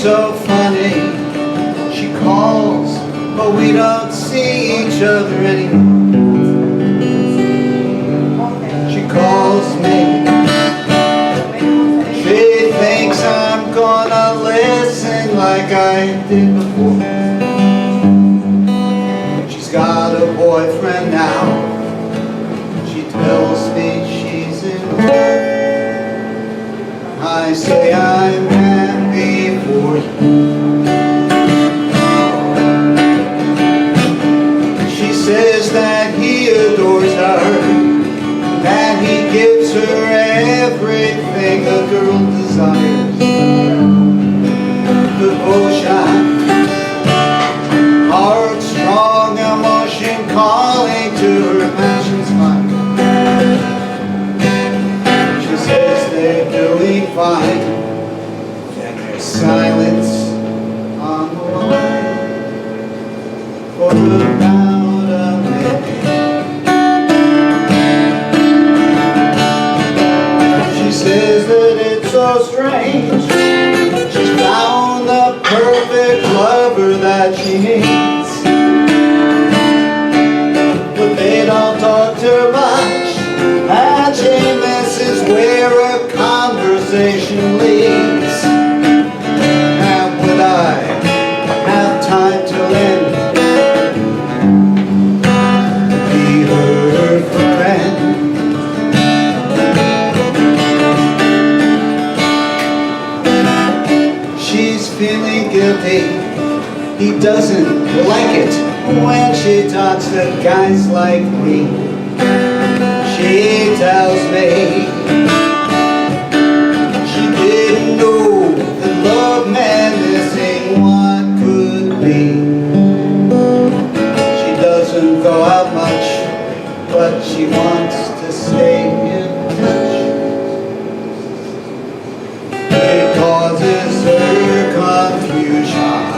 so funny. She calls, but we don't see each other anymore. She calls me. She thinks I'm gonna listen like I did before. She's got a boyfriend now. She tells me she's in love. I say I'm happy for you. She says that he adores her, that he gives her everything a girl desires. Devotion, heart strong, emotion calling to her passion's fire. She says they're doing fine, and there's silence on the line for about a minute. She says that it's so strange. She's found the perfect lover that she needs, but they don't talk too much, and she misses where a conversation leads. And would I have time to lend, be her friend? She's feeling guilty. He doesn't like it when she talks to guys like me. She tells me she didn't know that love meant missing what could be. She doesn't go out much, but she wants to stay in touch. It causes her confusion.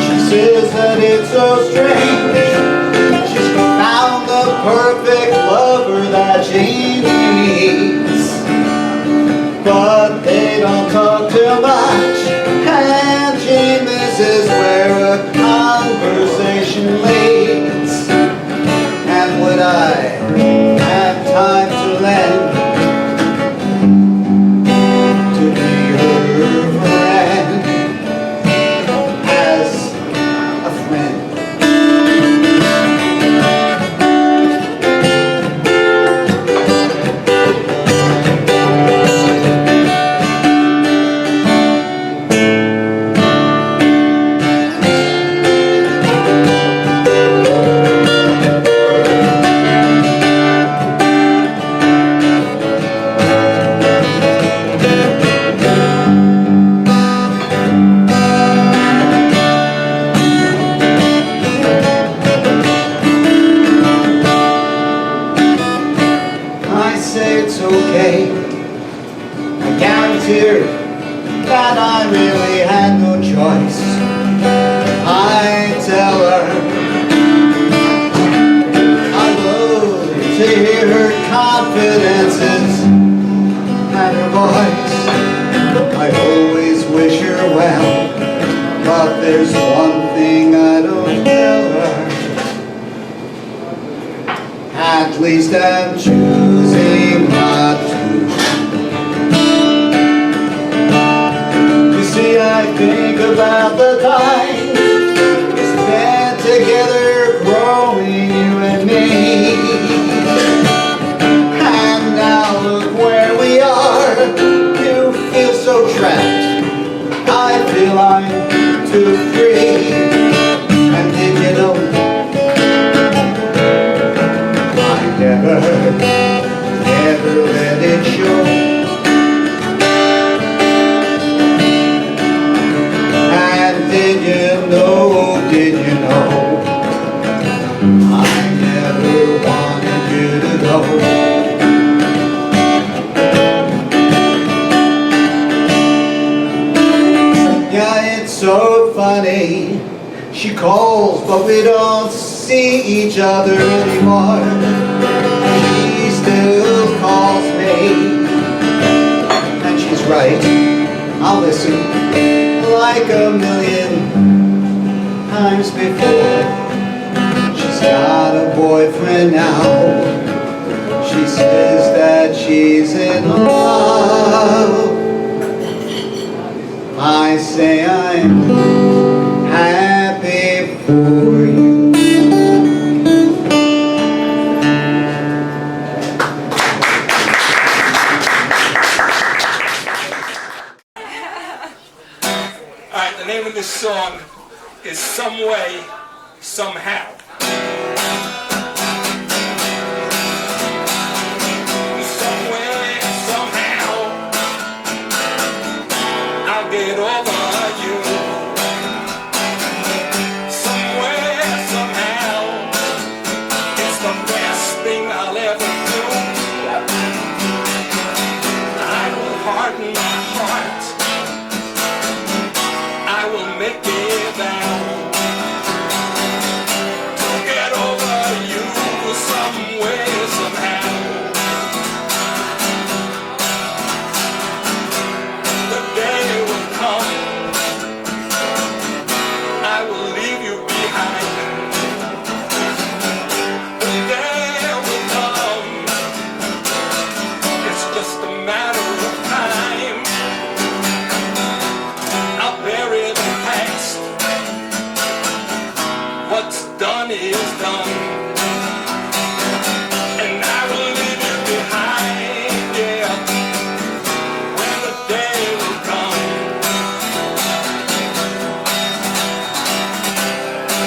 She says that it's so strange. She's found the perfect lover that she needs, but they don't talk too much, and she misses where a conversation leads. And would I have time to lend, to be her friend, as a friend? It's okay. I guarantee her that I really had no choice. I tell her I love to hear her confidences and her voice. I always wish her well, but there's one thing I don't tell her. At least I'm choosing not to. You see, I think about the time we spent together growing, you and me. And now look where we are. You feel so trapped. I feel I'm too free. And did you know, never let it show. And did you know, I never wanted you to go. Yeah, it's so funny. She calls, but we don't see each other anymore. She still calls me, right. I'll listen like a million times before. She's got a boyfriend now. She says that she's in love. I say I'm happy for you. Alright, the name of this song is Some Way, Somehow. Some way, somehow, I'll get over you. Some way, somehow, it's the best thing I'll ever do. I will harden my heart, I will make it vow to get over you some way, somehow. The day will come, I will leave you behind. The day will come, it's just a matter of time. I'll bury the past, what's done is done, and I will leave you behind, yeah, when the day will come.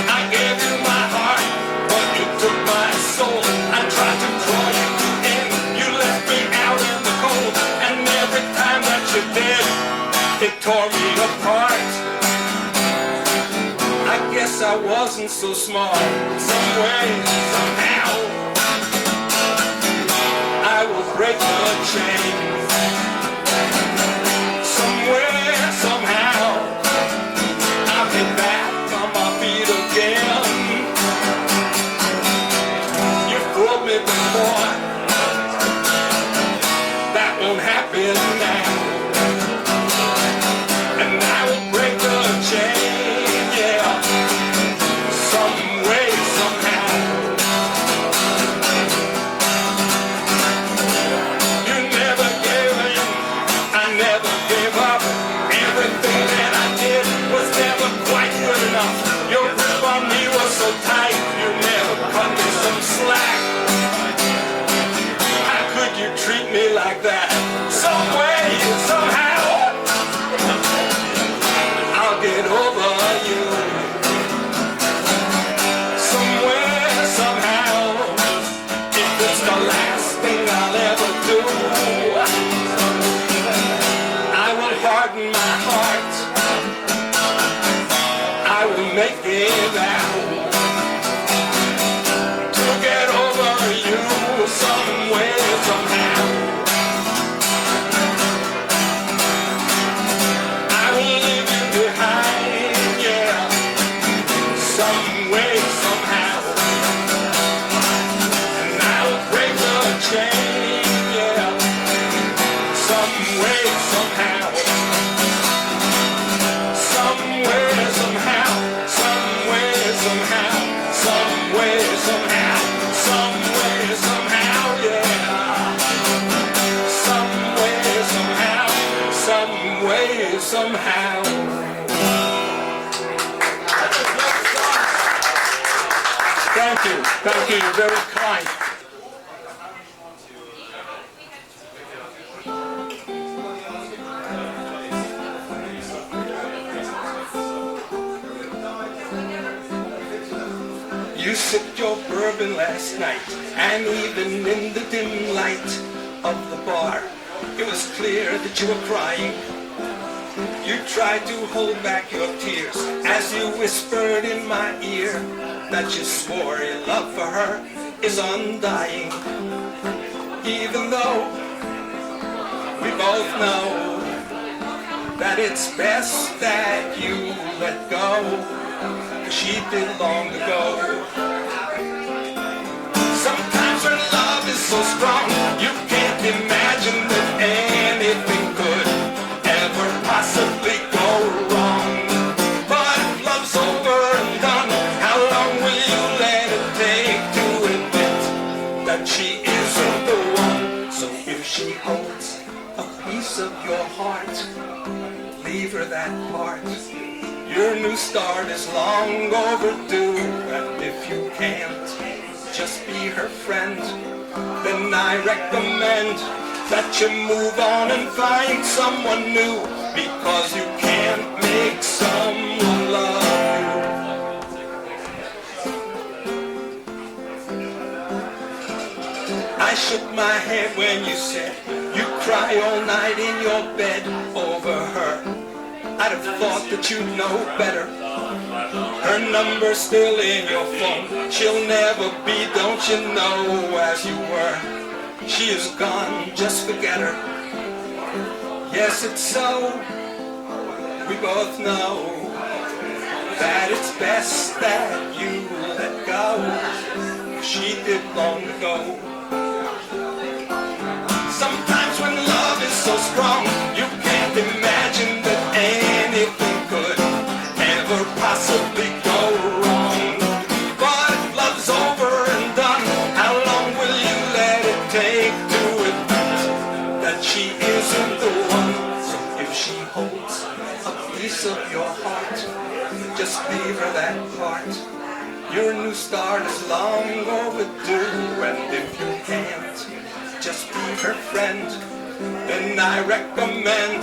I gave you my heart, but you took my soul. I tried to draw you in, you left me out in the cold, and every time that you did, it tore me apart. I guess I wasn't so smart. Some way, somehow, I will break the chain. Somewhere, somehow, I'll get back on my feet again. You fooled me before, that won't happen now. And I will break the chain, yeah, some way, somehow. You never gave in, I never gave up. Everything that I did was never quite good enough. Your grip on me was so tight, you never cut me some slack. How could you treat me like that? Some way, somehow, I'll get over you. Somewhere, somehow, if it's the last thing I'll ever do, I will harden my heart, I will make a vow to get over you some way, somehow. I will leave you behind, yeah, some way, somehow. And I'll break the chain, yeah, some way, somehow. Some way, somehow, some way, somehow, some way, somehow, some way, somehow, yeah. Some way, somehow, some way, somehow. Thank you, you're very kind. You sipped your bourbon last night, and even in the dim light of the bar, it was clear that you were crying. You tried to hold back your tears as you whispered in my ear that you swore your love for her is undying. Even though we both know that it's best that you let go, 'cause she did long ago. Sometimes when love is so strong, you can't imagine that anything could that she isn't the one. So if she holds a piece of your heart, leave her that part. Your new start is long overdue, and if you can't just be her friend, then I recommend that you move on and find someone new, because you can't make someone love you. I shook my head when you said you cry all night in your bed over her. I'd have thought that you'd know better. Her number's still in your phone. She'll never be, don't you know, as you were. She is gone, just forget her. Yes, it's so. We both know that it's best that you let go. She did long ago. Sometimes when love is so strong, you can't imagine that anything could ever possibly go wrong. But if love's over and done, how long will you let it take to admit that she isn't the one? So if she holds a piece of your heart, just leave her that part. Your new start is long overdue, and if you can't just be her friend, then I recommend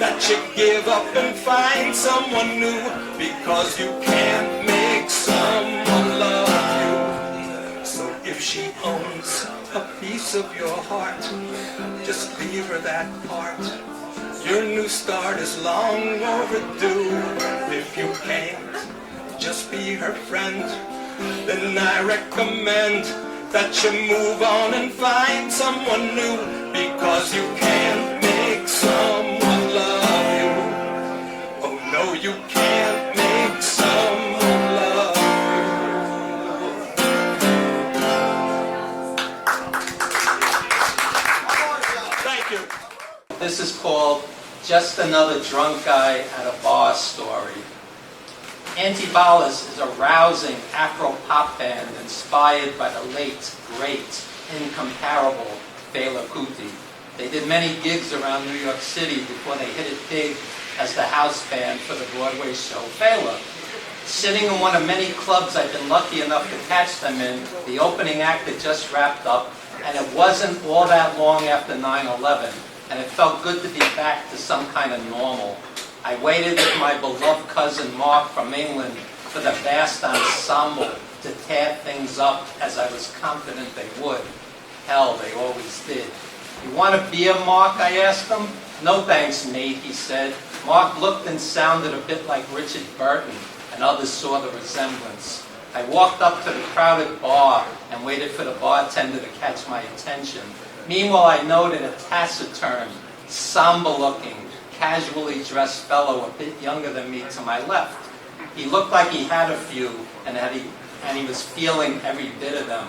that you give up and find someone new, because you can't make someone love you. So if she owns a piece of your heart, just leave her that part. Your new start is long overdue, and if you can't just be her friend, then I recommend that you move on and find someone new, because you can't make someone love you. Oh no, you can't make someone love you. Thank you. This is called Just Another Drunk Guy at a Bar Story. Antibalas is a rousing Afro-pop band inspired by the late, great, incomparable Fela Kuti. They did many gigs around New York City before they hit it big as the house band for the Broadway show Fela. Sitting in one of many clubs I've been lucky enough to catch them in, the opening act had just wrapped up, and it wasn't all that long after 9/11, and it felt good to be back to some kind of normal. I waited with my beloved cousin Mark from England for the vast ensemble to tear things up, as I was confident they would. Hell, they always did. "You want a beer, Mark?" I asked him. "No thanks, mate," he said. Mark looked and sounded a bit like Richard Burton, and others saw the resemblance. I walked up to the crowded bar and waited for the bartender to catch my attention. Meanwhile, I noted a taciturn, somber-looking, casually dressed fellow a bit younger than me to my left. He looked like he had a few, and he was feeling every bit of them.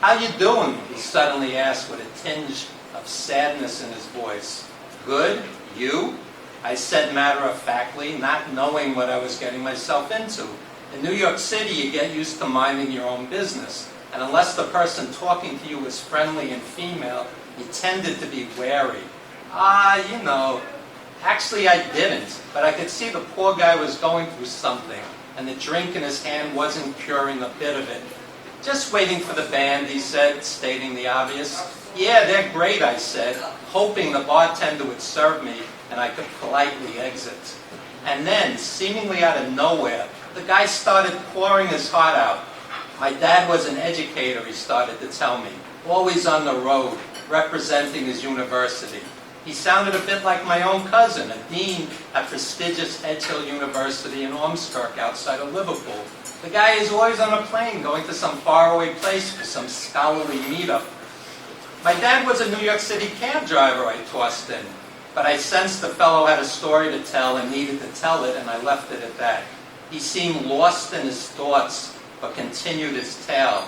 "How you doing?" he suddenly asked with a tinge of sadness in his voice. "Good. You?" I said matter-of-factly, not knowing what I was getting myself into. In New York City, you get used to minding your own business, and unless the person talking to you was friendly and female, you tended to be wary. You know. Actually, I didn't, but I could see the poor guy was going through something, and the drink in his hand wasn't curing a bit of it. "Just waiting for the band," he said, stating the obvious. "Yeah, they're great," I said, hoping the bartender would serve me and I could politely exit. And then, seemingly out of nowhere, the guy started pouring his heart out. My dad was an educator, he started to tell me, always on the road, representing his university. He sounded a bit like my own cousin, a dean at prestigious Edge Hill University in Ormskirk outside of Liverpool. The guy is always on a plane going to some faraway place for some scholarly meetup. My dad was a New York City cab driver, I tossed in, but I sensed the fellow had a story to tell and needed to tell it, and I left it at that. He seemed lost in his thoughts, but continued his tale.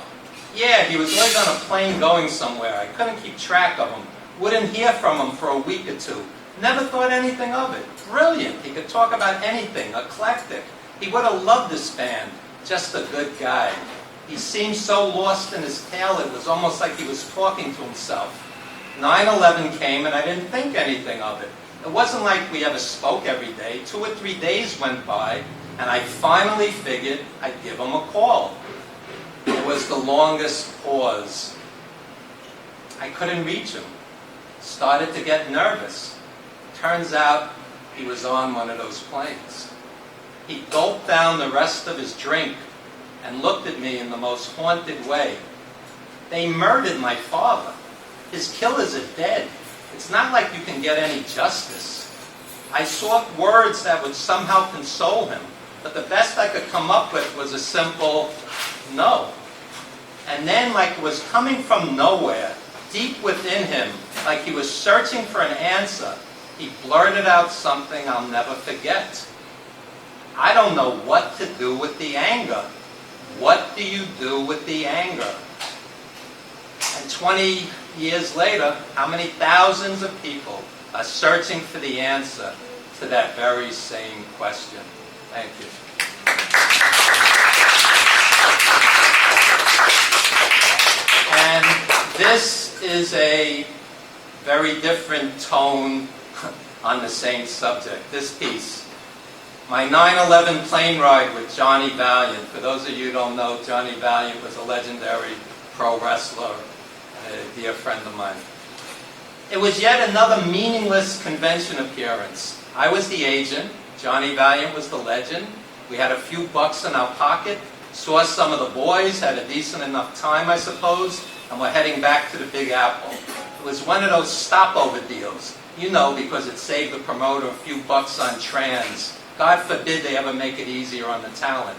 "Yeah, he was always on a plane going somewhere. I couldn't keep track of him. Wouldn't hear from him for a week or two. Never thought anything of it. Brilliant. He could talk about anything. Eclectic. He would have loved this band. Just a good guy." He seemed so lost in his tale, it was almost like he was talking to himself. 9/11 came and I didn't think anything of it. It wasn't like we ever spoke every day. 2 or 3 days went by and I finally figured I'd give him a call. It was the longest pause. I couldn't reach him. Started to get nervous. Turns out he was on one of those planes. He gulped down the rest of his drink and looked at me in the most haunted way. They murdered my father. His killers are dead. It's not like you can get any justice. I sought words that would somehow console him, but the best I could come up with was a simple no. And then, like it was coming from nowhere, deep within him, like he was searching for an answer, he blurted out something I'll never forget. I don't know what to do with the anger. What do you do with the anger? And 20 years later, how many thousands of people are searching for the answer to that very same question? Thank you. And this is a very different tone on the same subject, this piece. My 9/11 plane ride with Johnny Valiant. For those of you who don't know, Johnny Valiant was a legendary pro wrestler, a dear friend of mine. It was yet another meaningless convention appearance. I was the agent, Johnny Valiant was the legend. We had a few bucks in our pocket, saw some of the boys, had a decent enough time, I suppose, and we're heading back to the Big Apple. It was one of those stopover deals, you know, because it saved the promoter a few bucks on trans. God forbid they ever make it easier on the talent.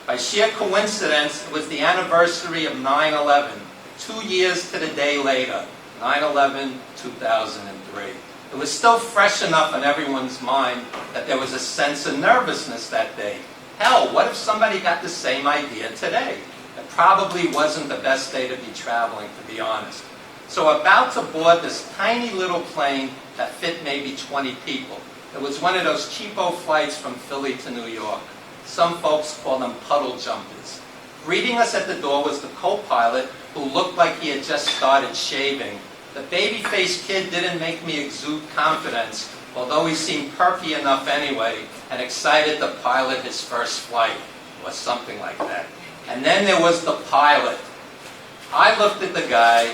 By sheer coincidence, it was the anniversary of 9/11, 2 years to the day later, 9/11, 2003. It was still fresh enough in everyone's mind that there was a sense of nervousness that day. Hell, what if somebody got the same idea today? It probably wasn't the best day to be traveling, to be honest. So about to board this tiny little plane that fit maybe 20 people. It was one of those cheapo flights from Philly to New York. Some folks call them puddle jumpers. Greeting us at the door was the co-pilot, who looked like he had just started shaving. The baby-faced kid didn't make me exude confidence, although he seemed perky enough anyway, and excited to pilot his first flight, or something like that. And then there was the pilot. I looked at the guy,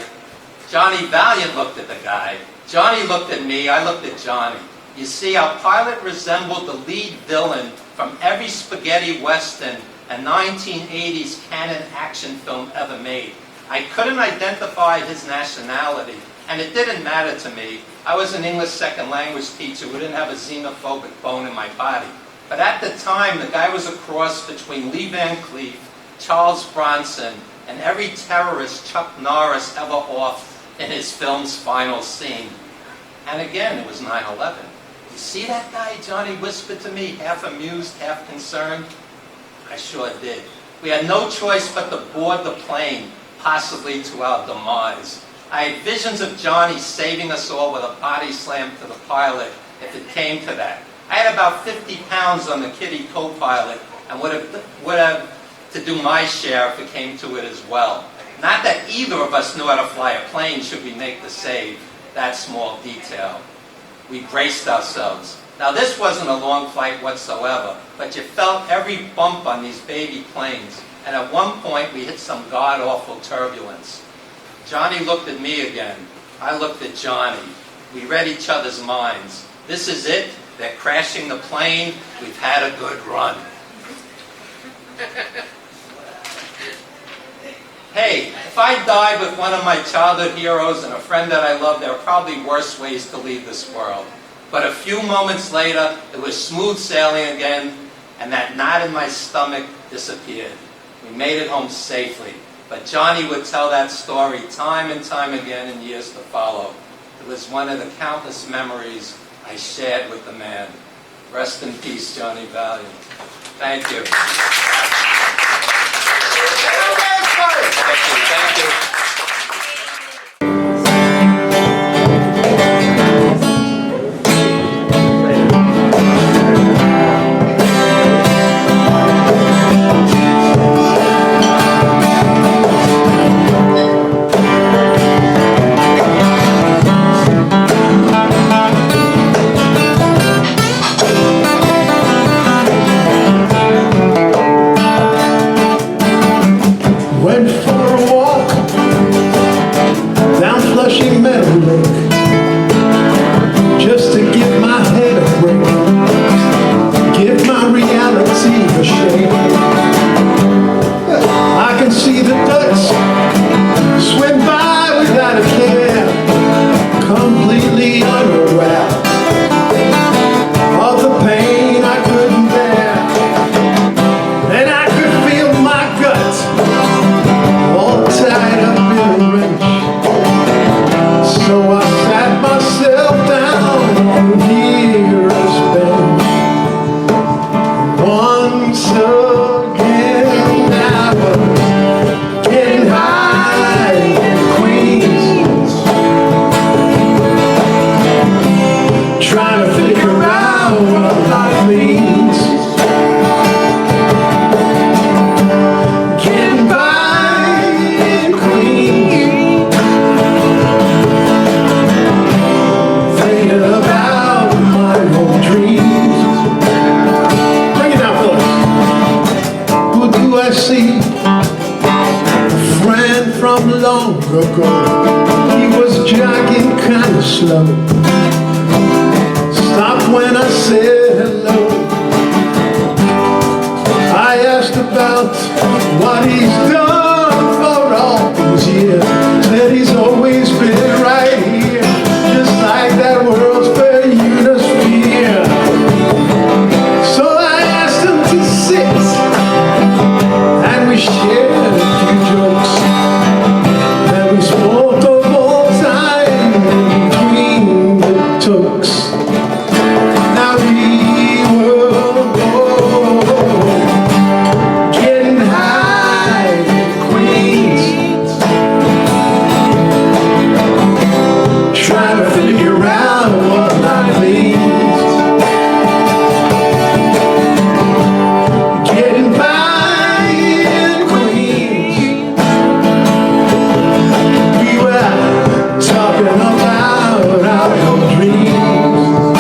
Johnny Valiant looked at the guy, Johnny looked at me, I looked at Johnny. You see, our pilot resembled the lead villain from every spaghetti western and 1980s canon action film ever made. I couldn't identify his nationality, and it didn't matter to me. I was an English second language teacher who didn't have a xenophobic bone in my body. But at the time, the guy was a cross between Lee Van Cleef, Charles Bronson, and every terrorist Chuck Norris ever off in his film's final scene. And again, it was 9/11. You see that guy, Johnny whispered to me, half amused, half concerned? I sure did. We had no choice but to board the plane, possibly to our demise. I had visions of Johnny saving us all with a body slam to the pilot if it came to that. I had about 50 pounds on the kiddie co-pilot and would have to do my share if it came to it as well. Not that either of us knew how to fly a plane should we make the save, that small detail. We braced ourselves. Now this wasn't a long flight whatsoever, but you felt every bump on these baby planes, and at one point we hit some god-awful turbulence. Johnny looked at me again. I looked at Johnny. We read each other's minds. This is it. They're crashing the plane. We've had a good run. Hey, if I died with one of my childhood heroes and a friend that I love, there are probably worse ways to leave this world. But a few moments later, it was smooth sailing again, and that knot in my stomach disappeared. We made it home safely. But Johnny would tell that story time and time again in years to follow. It was one of the countless memories I shared with the man. Rest in peace, Johnny Valiant. Thank you. Thank you. He was jogging kind of slow. Stopped when I said hello. I asked about what he's done for all these years. Said he's always been right here, just like that World's Fair Unisphere. So I asked him to sit, and we shared a few jokes, and we spoke of all time between the tokes. Now we were getting high in Queens, trying to figure out what life means. Getting by in Queens, we were talking about our dreams.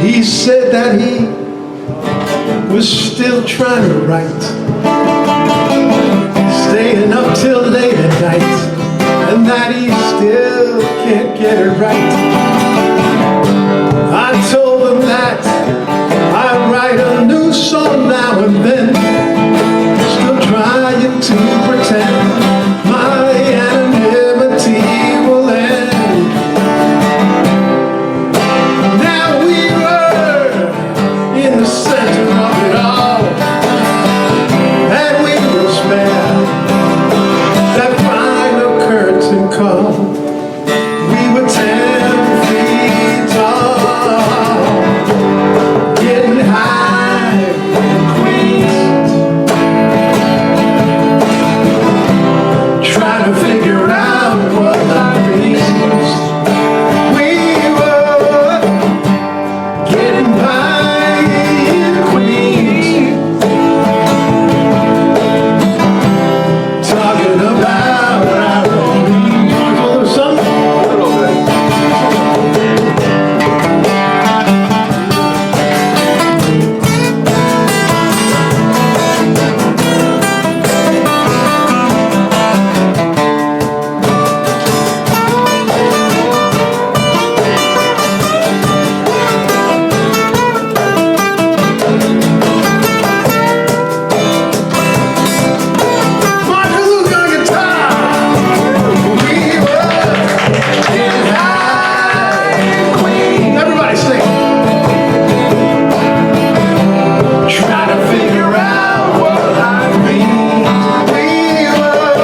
He said that he was still trying to write, staying up till late at night, and that he still can't get it right. I told him that I write a new song now and then, still trying to pretend my anonymity will end. Now we were in the center of it all, and we were spared that final curtain call. We were 10 feet tall, getting high in Queens, trying to figure out what life means. We were getting by in Queens, talking about our own dreams. You want to tell us something? Martin Luther on guitar. We were getting high in Queens. Everybody sing. Trying to figure out what life means. We were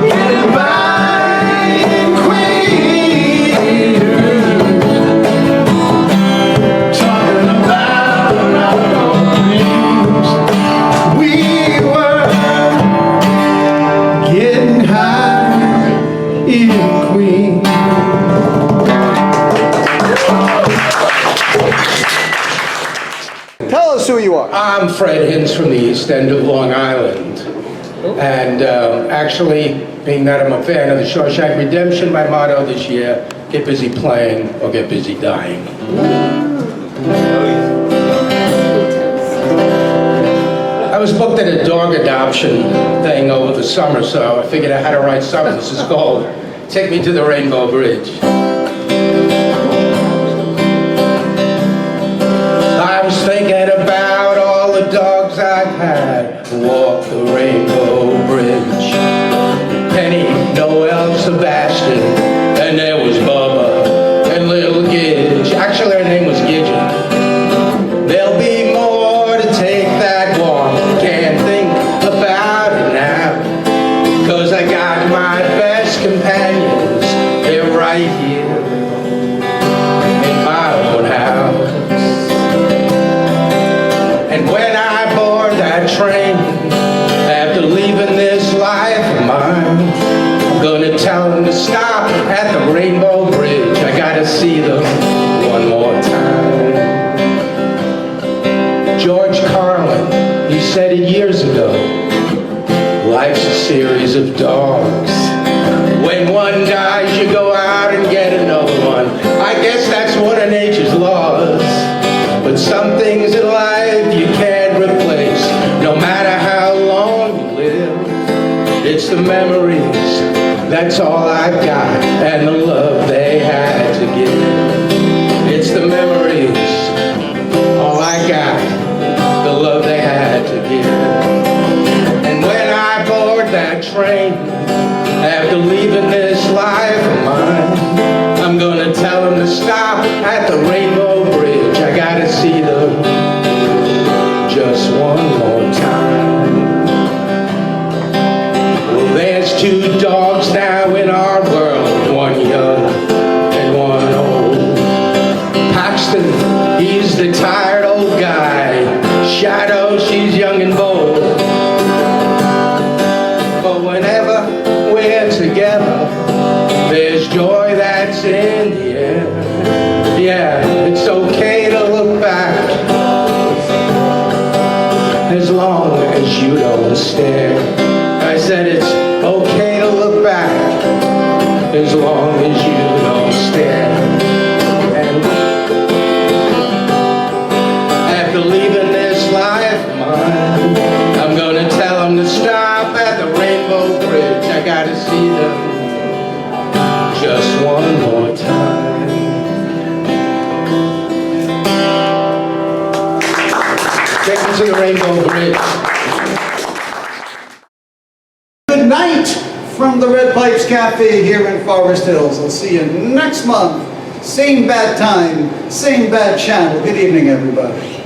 getting by in Queens, talking about our own dreams. We were getting high in Queens. Tell us who you are. I'm Fred Hintz from the East End of Long Island. And actually, being that I'm a fan of the Shawshank Redemption, my motto this year, get busy playing or get busy dying. I was booked at a dog adoption thing over the summer, so I figured I had to write something. This is called Take Me to the Rainbow Bridge. I was thinking about all the dogs I've had who walked the Rainbow Bridge. Penny, Noel, Sebastian, and there was Bubba and little Gidge. Actually, her name was Gidget. There'll be more to take that walk. Can't think about it now, 'cause I got my best companions. They're right here in my own house. And when I board that train, after leaving this life of mine, I'm gonna tell them to stop at the Rainbow Bridge. I gotta see them one more time. George Carlin, he said it years ago, life's a series of dogs. When one dies, you go out and get another one. I guess that's one of nature's laws. But some things in life you can't replace, no matter how long you live. It's the memories, that's all I've got, and the love they had to give. It's the memories, all I got, the love they had to give. And when I board that train, after leaving this life of mine, I'm gonna tell them to stop at the Rainbow Bridge. I gotta see them just one more time. Well, there's two dogs now in our world, one young and one old. Paxton, he's the tired old guy. Shadow, she's young and bold. But whenever we're together, there's joy that's in the air. Yeah, it's okay to look back, as long as you don't stare. I said it's okay to look back, as long as you don't stare. And after leaving this life of mine, I'm gonna tell them to stop at the Rainbow Bridge. I gotta see them just one more time. Take them to the Rainbow Bridge. Good night from the Red Pipes Cafe here in Forest Hills. I'll see you next month. Same bad time, same bad channel. Good evening, everybody.